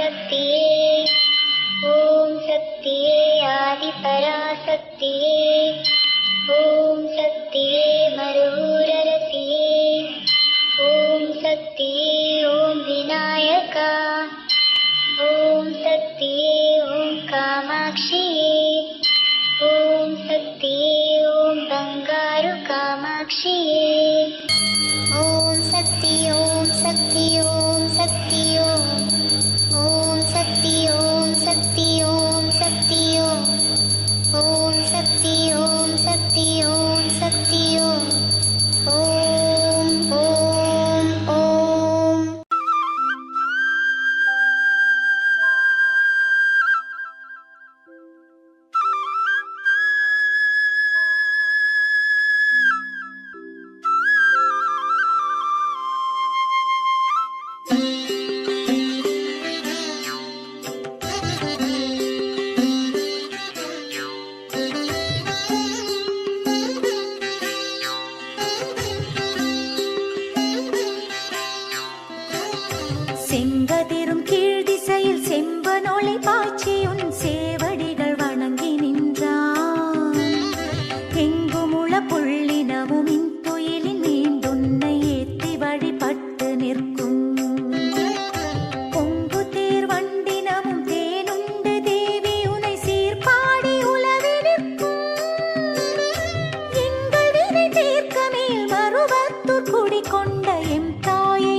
शक्तिये ॐ शक्तिये आदिपराशक्तिये ॐ शक्तिये मरुररसिये ॐ शक्तिये ॐ विनायका ॐ शक्तिये ॐ कामाक्षिये ॐ शक्तिये ॐ बंगारु कामाक्षिये ॐ शक्ति ॐ शक्ति ॐ शक्ति ॐ शक्ति ॐ शक्ति ॐ शक्ति ॐ शक्ति ॐ शक्ति ॐ शक्ति ॐ ॐ செங்கதிரும் கீழ் திசையில் செம்பனொளி பாய்ச்சியுன் சேவடிகள் வணங்கி நின்றான். எங்குமுள புள்ளினமும் இன்துயிலின் மீண்டுன்னை ஏத்தி வழிபட்டு நிற்கும். பொங்கு தேர் வண்டினமும் தேனுண்டு தேவி உனை சீர்பாடி உலவி நிற்கும். எங்கள் வினை தீர்க்க மேல் மருவத்தூர் குடிகொண்ட எம் தாயை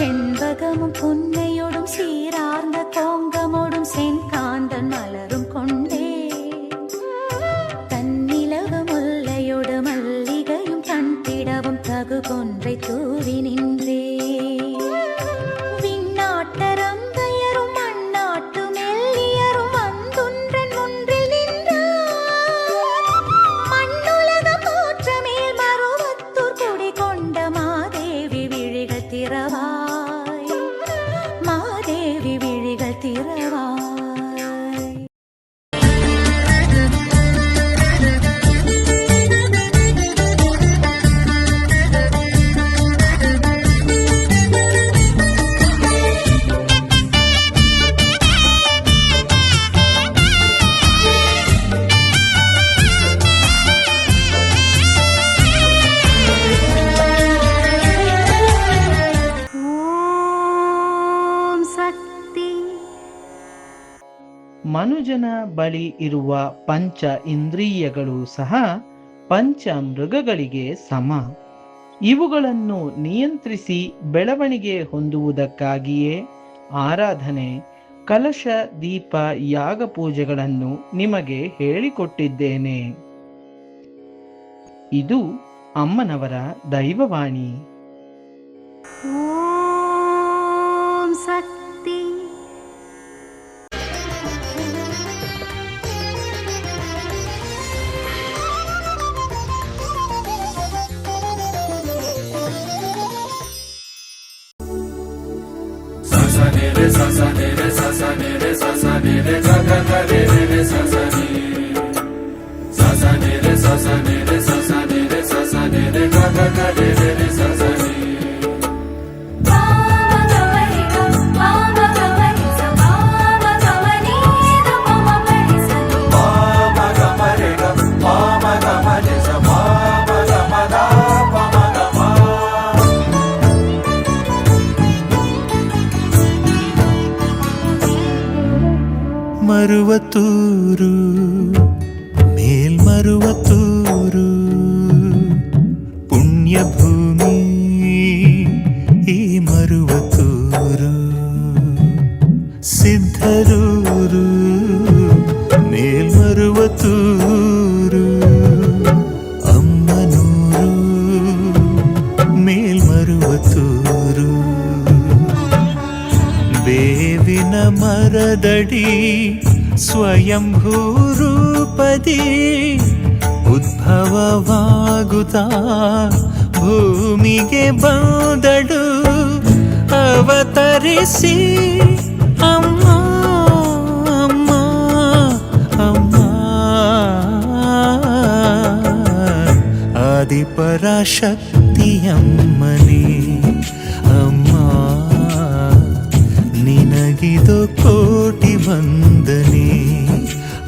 செண்பகமும் புன்னையோடும் சீரார்ந்த கோங்கமோடும் செங்காந்தன் மலரும் கொண்டே தன்னிலவு முல்லையோடு மல்லிகையும் கண்பிடவும் தகு கொன்றை தூவி நின்றே. விண்ணாட்டரம் பெயரும் மண்ணாட்டு மெல்லியரும் வந்துன்றன் ஒன்றில் நின்றார். மண்ணுலக போற்ற மேல் மருவத்தூர் குடி கொண்ட மாதேவி விழிகள் திறவா ಮನುಜನ ಬಳಿ ಇರುವ ಪಂಚ ಇಂದ್ರಿಯಗಳು ಸಹ ಪಂಚ ಮೃಗಗಳಿಗೆ ಸಮ. ಇವುಗಳನ್ನು ನಿಯಂತ್ರಿಸಿ ಬೆಳವಣಿಗೆ ಹೊಂದುವುದಕ್ಕಾಗಿಯೇ ಆರಾಧನೆ, ಕಲಶ, ದೀಪ, ಯಾಗ ಪೂಜೆಗಳನ್ನು ನಿಮಗೆ ಹೇಳಿಕೊಟ್ಟಿದ್ದೇನೆ. ಇದು ಅಮ್ಮನವರ ದೈವವಾಣಿ. ಓಂ ಶಕ್ತಿ. ಮರುವತ್ತೂರು ಮೇಲ್ಮರುವತ್ತೂರು ಪುಣ್ಯಭೂಮಿ ಈ ಮರುವತ್ತೂರು. ಸಿದ್ಧರೂರು ಮೇಲ್ಮರುವತ್ತೂರು. ಅಮ್ಮನೂರು ಮೇಲ್ಮರುವತ್ತೂರು. ಬೇವಿನ ಮರದಡಿ ಸ್ವಯಂಭೂರೂಪದಿ ಉದ್ಭವವಾಗುತ್ತಾ ಭೂಮಿಗೆ ಬಂದಳು ಅವತರಿಸಿ ಅಮ್ಮ ಅಮ್ಮ ಅಮ್ಮ ಆದಿಪರಾಶಕ್ತಿಯಮ್ಮನೇ ಅಮ್ಮ ನಿನಗಿದು ಕೋಟಿ ವಂದನೆ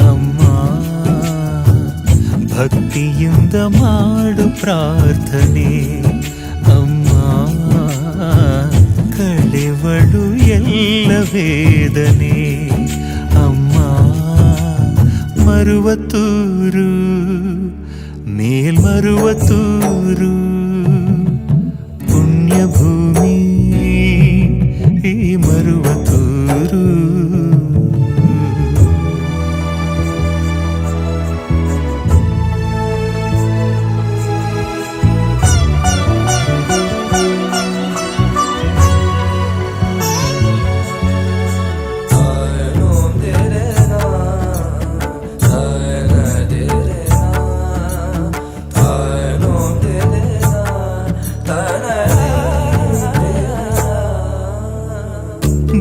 ಅಮ್ಮ ಭಕ್ತಿಯಿಂದ ಮಾಡು ಪ್ರಾರ್ಥನೆ ಅಮ್ಮ ಕಳೆವಳು ಎಲ್ಲ ವೇದನೆ ಅಮ್ಮ ಮರುವತೂರು ಮೇಲ್ಮರುವತೂರು ಪುಣ್ಯಭೂಮಿ ಈ ಮರುವತೂರು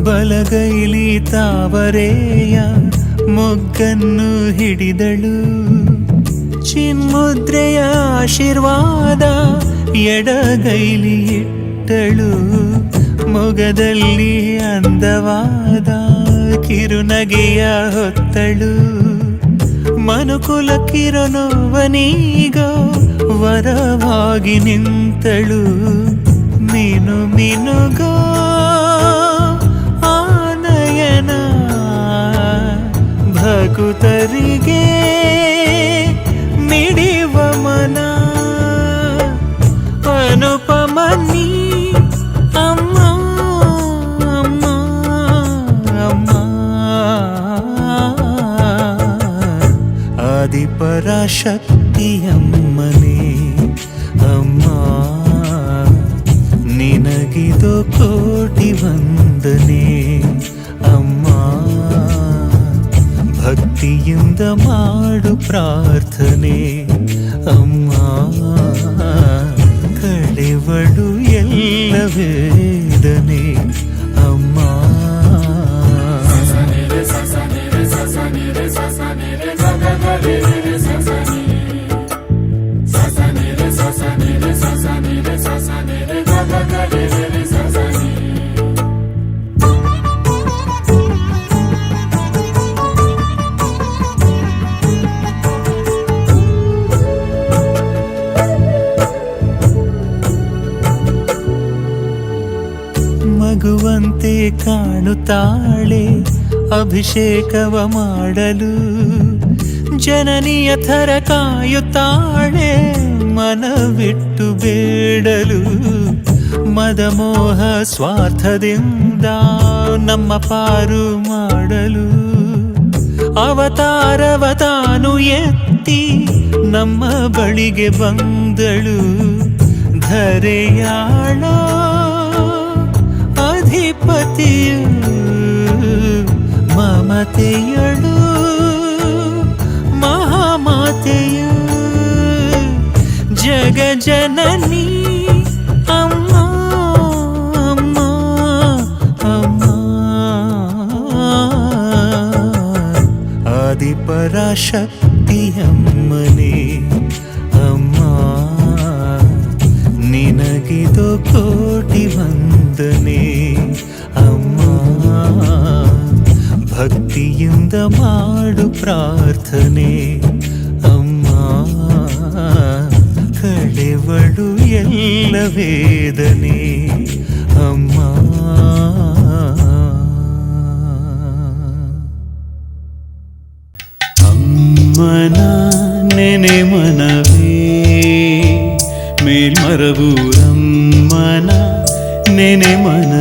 ಬಲಗೈಲಿ ತಾವರೆಯ ಮೊಗ್ಗನ್ನು ಹಿಡಿದಳು ಚಿನ್ಮುದ್ರೆಯ ಆಶೀರ್ವಾದ ಎಡಗೈಲಿ ಇಟ್ಟಳು ಮೊಗದಲ್ಲಿ ಅಂದವಾದ ಕಿರುನಗೆಯ ಹೊತ್ತಳು ಮನುಕುಲ ಕಿರಣವನೀಗ ವರವಾಗಿ ನಿಂತಳು ಮೀನು ಮಿನುಗೋ ಆನಯನ ಭಕುತರಿಗೆ ಮಿಡಿವ ಮನ ಅನುಪಮನಿ ಅಮ್ಮ ಅಮ್ಮ ಅಮ್ಮ ಆದಿಪರಾಶಕ್ತಿಯಮ್ಮನೇ ಅಮ್ಮ ನಿನಗಿದು ಕೋಟಿ ವಂದನೆ ಅಮ್ಮ ಭಕ್ತಿಯಿಂದ ಮಾಡು ಪ್ರಾರ್ಥನೆ ಅಮ್ಮ ಕಳೆವಳು ಎಲ್ಲ ವೇದನೆ ಅಮ್ಮ ಮಗುವಂತೆ ಕಾಣುತ್ತಾಳೆ ಅಭಿಷೇಕವ ಮಾಡಲು ಜನನಿಯ ಥರ ಕಾಯುತ್ತಾಳೆ ಮನವಿಟ್ಟು ಬೇಡಲು ಮದಮೋಹ ಸ್ವಾರ್ಥದಿಂದ ನಮ್ಮ ಪಾರು ಮಾಡಲು ಅವತಾರವ ತಾನು ಎತ್ತಿ ನಮ್ಮ ಬಳಿಗೆ ಬಂದಳು ಧರೆಯಾಳ ಅಧಿಪತಿಯು ಮಮತೆಯಳು ಮಹಾಮಾತೆಯು ಜಗಜನನಿ ಅಮ್ಮ ಅಮ್ಮ ಅಮ್ಮ ಆದಿಪರಾಶಕ್ತಿಯಮ್ಮನೇ ಅಮ್ಮ ನಿನಗಿದು ಕೋಟಿ ವಂದನೆ ಅಮ್ಮ ಭಕ್ತಿಯಿಂದ ಮಾಡು ಪ್ರಾರ್ಥನೆ ಅಮ್ಮ ಕಳೆವಳು ಎಲ್ಲ ವೇದನೆ ಅಮ್ಮ ಅಮ್ಮನ ನೆನೆ ಮನವೇ ಮೇಲ್ಮರವೂರಮ್ಮನ ನೆನೆ ಮನ